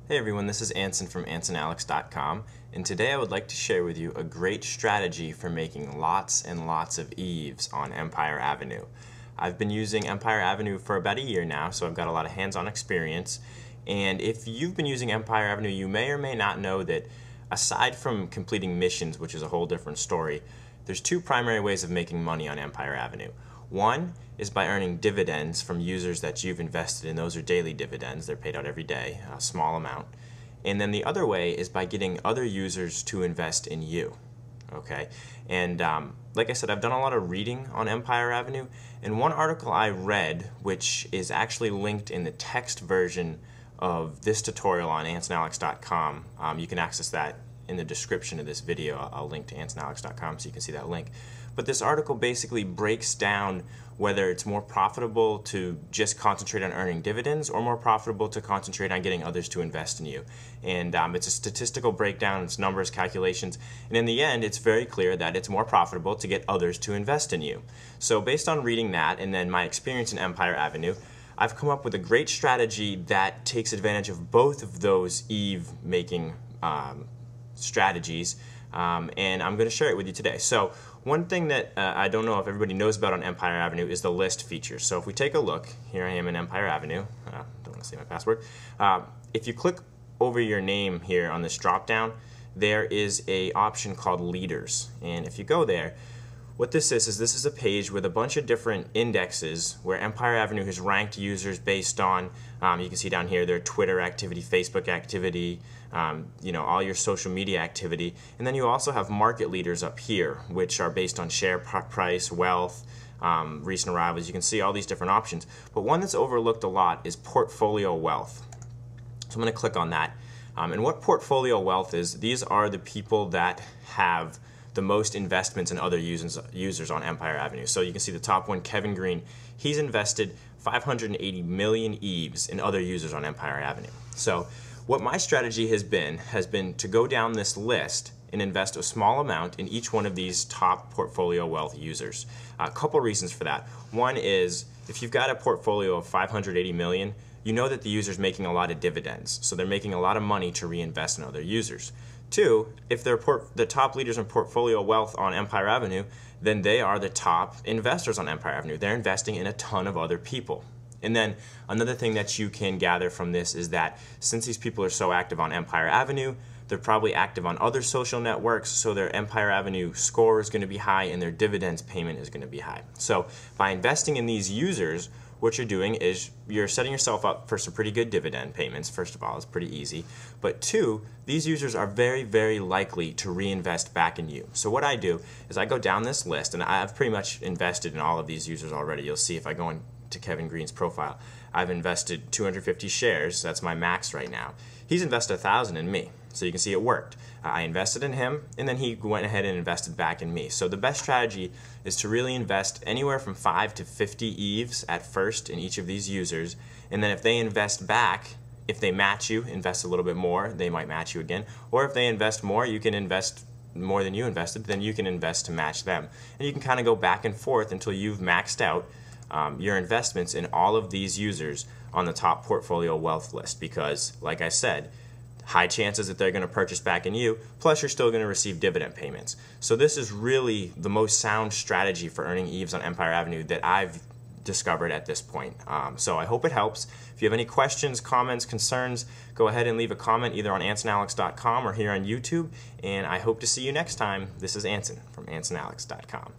Hey everyone, this is Anson from AnsonAlex.com, and today I would like to share with you a great strategy for making lots and lots of eaves on Empire Avenue. I've been using Empire Avenue for about a year now, so I've got a lot of hands-on experience, and if you've been using Empire Avenue, you may or may not know that aside from completing missions, which is a whole different story, there's two primary ways of making money on Empire Avenue. One is by earning dividends from users that you've invested in. Those are daily dividends. They're paid out every day, a small amount. And then the other way is by getting other users to invest in you. Okay, and like I said, I've done a lot of reading on Empire Avenue, and one article I read, which is actually linked in the text version of this tutorial on AnsonAlex.com, you can access that in the description of this video. I'll link to AnsonAlex.com so you can see that link. But this article basically breaks down whether it's more profitable to just concentrate on earning dividends or more profitable to concentrate on getting others to invest in you. And it's a statistical breakdown, it's numbers, calculations, and in the end it's very clear that it's more profitable to get others to invest in you. So based on reading that and then my experience in Empire Avenue, I've come up with a great strategy that takes advantage of both of those Eve making strategies, and I'm going to share it with you today. So one thing that I don't know if everybody knows about on Empire Avenue is the list feature. So if we take a look, here I am in Empire Avenue, don't want to say my password. If you click over your name here on this drop down, there is a option called leaders, and if you go there, what this is this is a page with a bunch of different indexes where Empire Avenue has ranked users based on, you can see down here, their Twitter activity, Facebook activity, all your social media activity. And then you also have market leaders up here, which are based on share price, wealth, recent arrivals. You can see all these different options. But one that's overlooked a lot is portfolio wealth. So I'm going to click on that. And what portfolio wealth is, these are the people that have the most investments in other users on Empire Avenue. So you can see the top one, Kevin Green, he's invested 580 million Eaves in other users on Empire Avenue. So what my strategy has been to go down this list and invest a small amount in each one of these top portfolio wealth users. A couple reasons for that. One is, if you've got a portfolio of 580 million, you know that the user's making a lot of dividends, so they're making a lot of money to reinvest in other users. Two, if they're the top leaders in portfolio wealth on Empire Avenue, then they are the top investors on Empire Avenue. They're investing in a ton of other people. And then another thing that you can gather from this is that since these people are so active on Empire Avenue, they're probably active on other social networks, so their Empire Avenue score is going to be high and their dividends payment is going to be high. So by investing in these users, what you're doing is you're setting yourself up for some pretty good dividend payments. First of all, it's pretty easy. But two, these users are very, very likely to reinvest back in you. So what I do is I go down this list, and I've pretty much invested in all of these users already. You'll see if I go into Kevin Green's profile, I've invested 250 shares. That's my max right now. He's invested 1,000 in me. So you can see it worked. I invested in him, and then he went ahead and invested back in me. So the best strategy is to really invest anywhere from 5 to 50 Eaves at first in each of these users, and then if they invest back, if they match you, invest a little bit more, they might match you again, or if they invest more, you can invest more than you invested, then you can invest to match them. And you can kind of go back and forth until you've maxed out your investments in all of these users on the top portfolio wealth list, because, like I said, high chances that they're going to purchase back in you, plus you're still going to receive dividend payments. So this is really the most sound strategy for earning Eaves on Empire Avenue that I've discovered at this point. So I hope it helps. If you have any questions, comments, concerns, go ahead and leave a comment either on AnsonAlex.com or here on YouTube, and I hope to see you next time. This is Anson from AnsonAlex.com.